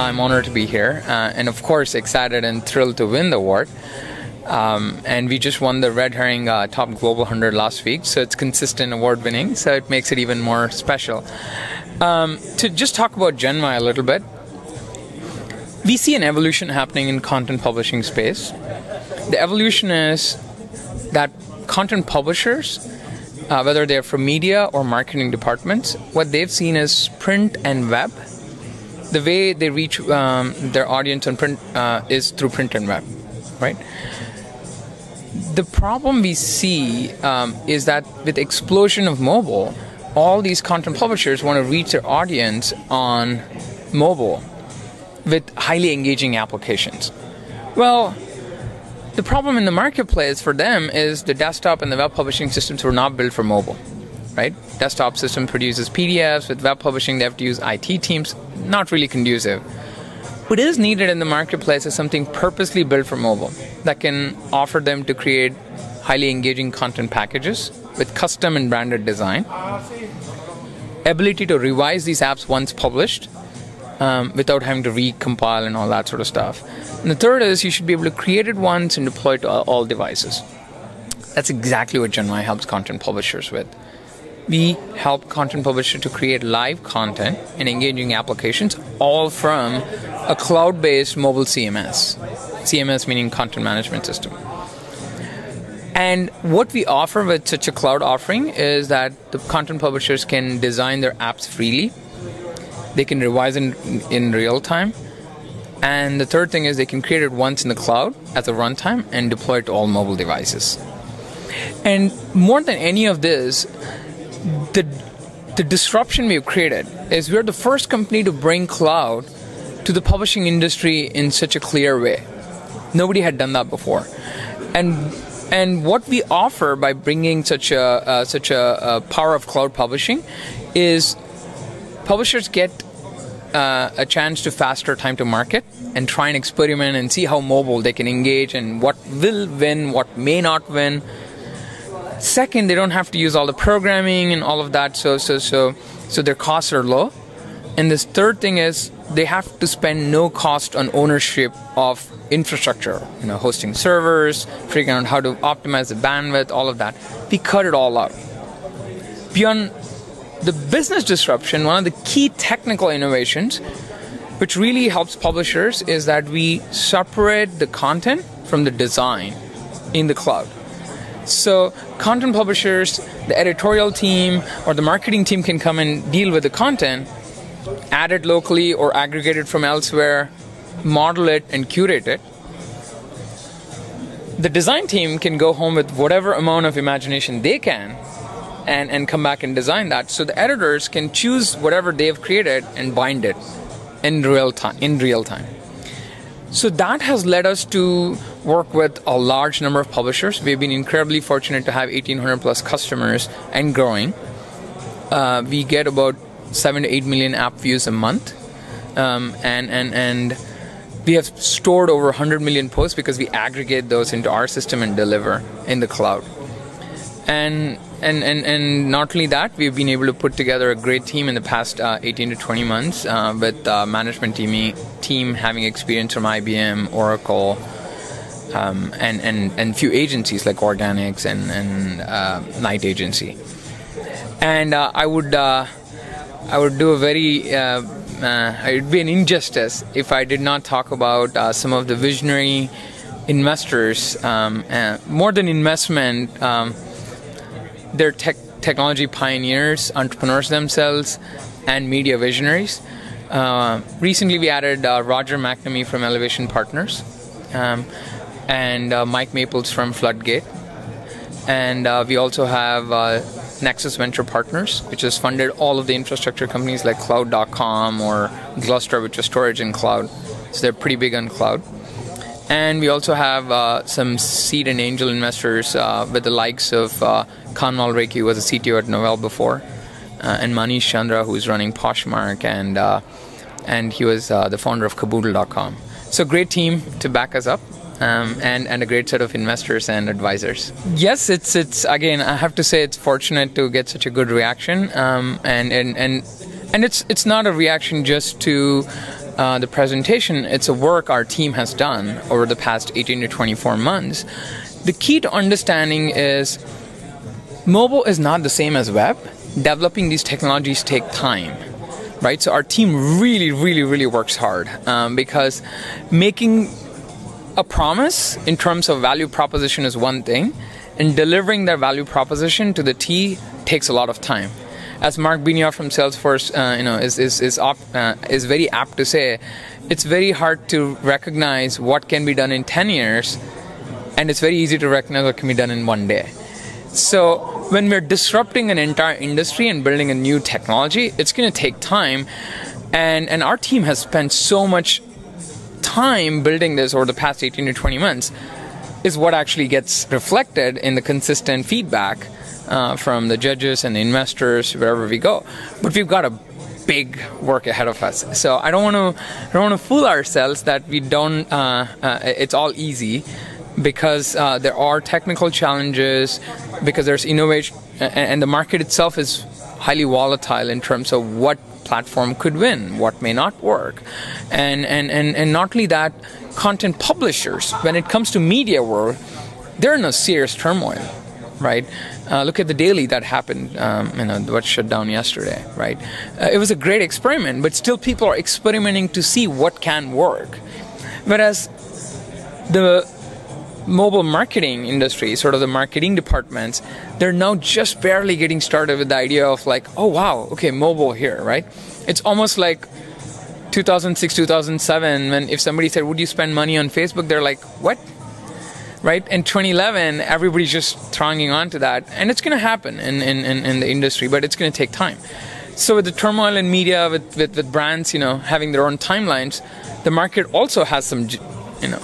I'm honored to be here, and of course excited and thrilled to win the award. And we just won the Red Herring Top Global 100 last week, so it's consistent award winning, so it makes it even more special. To just talk about GENWI a little bit, we see an evolution happening in content publishing space. The evolution is that content publishers, whether they're from media or marketing departments, what they've seen is print and web. The way they reach their audience on print is through print and web, right? The problem we see is that with the explosion of mobile, all these content publishers want to reach their audience on mobile with highly engaging applications. Well, the problem in the marketplace for them is the desktop and the web publishing systems were not built for mobile, right? Desktop system produces PDFs. With web publishing, they have to use IT teams. Not really conducive. What is needed in the marketplace is something purposely built for mobile that can offer them to create highly engaging content packages with custom and branded design, ability to revise these apps once published without having to recompile and all that sort of stuff. And the third is you should be able to create it once and deploy it to all devices. That's exactly what GENWI helps content publishers with. We help content publishers to create live content and engaging applications, all from a cloud-based mobile CMS. CMS meaning content management system. And what we offer with such a cloud offering is that the content publishers can design their apps freely. They can revise it in real time. And the third thing is they can create it once in the cloud as a runtime and deploy it to all mobile devices. And more than any of this, the disruption we've created is we're the first company to bring cloud to the publishing industry in such a clear way. Nobody had done that before. And what we offer by bringing such a power of cloud publishing is publishers get a chance to faster time to market and try and experiment and see how mobile they can engage and what will win, what may not win. Second, they don't have to use all the programming and all of that, so their costs are low. And this third thing is they have to spend no cost on ownership of infrastructure, hosting servers, figuring out how to optimize the bandwidth, all of that. We cut it all out. Beyond the business disruption, one of the key technical innovations which really helps publishers is that we separate the content from the design in the cloud. So content publishers, the editorial team, or the marketing team can come and deal with the content, add it locally or aggregate it from elsewhere, model it and curate it. The design team can go home with whatever amount of imagination they can and come back and design that. So the editors can choose whatever they've created and bind it in real time. So that has led us to work with a large number of publishers. We've been incredibly fortunate to have 1,800 plus customers and growing. We get about 7 to 8 million app views a month, and we have stored over 100 million posts because we aggregate those into our system and deliver in the cloud. And not only that, we've been able to put together a great team in the past 18 to 20 months with management team having experience from IBM, Oracle, and few agencies like Organics and Knight Agency. And I would do a very it would be an injustice if I did not talk about some of the visionary investors. More than investment, they're technology pioneers, entrepreneurs themselves, and media visionaries. Recently, we added Roger McNamee from Elevation Partners, and Mike Maples from Floodgate. And we also have Nexus Venture Partners, which has funded all of the infrastructure companies like Cloud.com or Gluster, which is storage in cloud. So they're pretty big on cloud. And we also have some seed and angel investors with the likes of Kanwal Reiki, who was a CTO at Novell before, and Manish Chandra, who's running Poshmark, and he was the founder of Caboodle.com. So great team to back us up, and a great set of investors and advisors. Yes, it's again, I have to say it's fortunate to get such a good reaction, and it's not a reaction just to the presentation, it's a work our team has done over the past 18 to 24 months. The key to understanding is mobile is not the same as web. Developing these technologies take time, right? So our team really works hard because making a promise in terms of value proposition is one thing, and delivering that value proposition to the T takes a lot of time. As Mark Benioff from Salesforce, is very apt to say, it's very hard to recognize what can be done in 10 years, and it's very easy to recognize what can be done in one day. So when we're disrupting an entire industry and building a new technology, it's going to take time, and our team has spent so much time building this over the past 18 to 20 months is what actually gets reflected in the consistent feedback from the judges and the investors wherever we go. But we've got a big work ahead of us. So I don't want to fool ourselves that we don't. It's all easy, because there are technical challenges, because there's innovation, and the market itself is highly volatile in terms of what platform could win, what may not work, and not only that, content publishers, when it comes to media world, they're in a serious turmoil, right? Look at the Daily that happened, what shut down yesterday, right? It was a great experiment, but still people are experimenting to see what can work. Whereas the mobile marketing industry, sort of the marketing departments, they're now just barely getting started with the idea of like, oh wow, okay, mobile here, right? It's almost like 2006, 2007, when if somebody said, would you spend money on Facebook? They're like, what? Right? In 2011, everybody's just thronging onto that, and it's going to happen in the industry, but it's going to take time. So with the turmoil in media, with brands, having their own timelines, the market also has some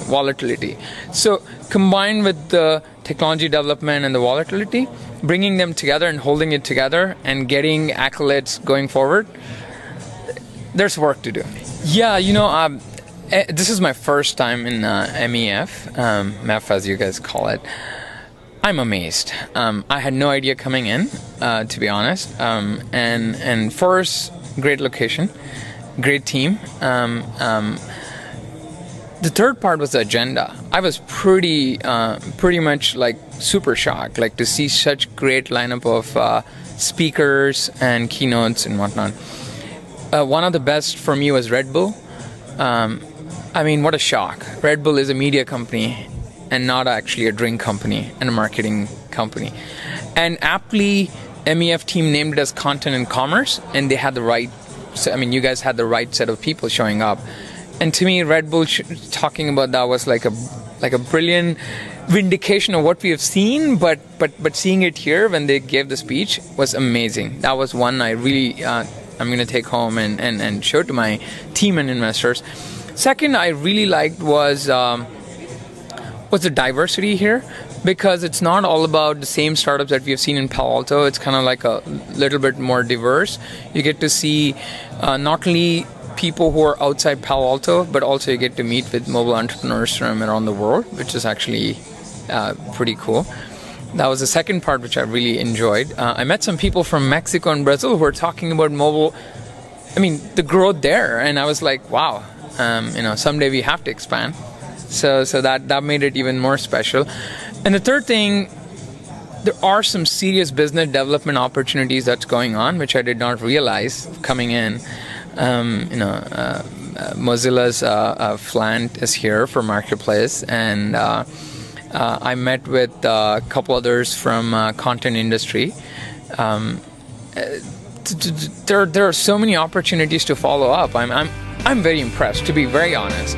volatility. So combined with the technology development and the volatility, bringing them together and holding it together and getting accolades going forward, there's work to do. Yeah, this is my first time in MEF, MEF as you guys call it. I'm amazed. I had no idea coming in, to be honest. And first, great location, great team. The third part was the agenda. I was pretty much like super shocked, like to see such great lineup of speakers and keynotes and whatnot. One of the best for me was Red Bull. I mean, what a shock. Red Bull is a media company and not actually a drink company and a marketing company. And aptly, MEF team named it as content and commerce, and they had the right, you guys had the right set of people showing up. And to me, Red Bull talking about that was like a brilliant vindication of what we have seen, but seeing it here when they gave the speech was amazing. That was one I really, I'm going to take home and show to my team and investors. Second, I really liked was the diversity here, because it's not all about the same startups that we have seen in Palo Alto. It's kind of like a little bit more diverse. You get to see not only people who are outside Palo Alto, but also you get to meet with mobile entrepreneurs from around the world, which is actually pretty cool. That was the second part which I really enjoyed. I met some people from Mexico and Brazil who were talking about mobile, the growth there, and I was like, wow, someday we have to expand. So that made it even more special. And the third thing, there are some serious business development opportunities that's going on, which I did not realize coming in. Mozilla's Flant is here for Marketplace, and I met with a couple others from content industry. There are so many opportunities to follow up. I'm very impressed, to be very honest.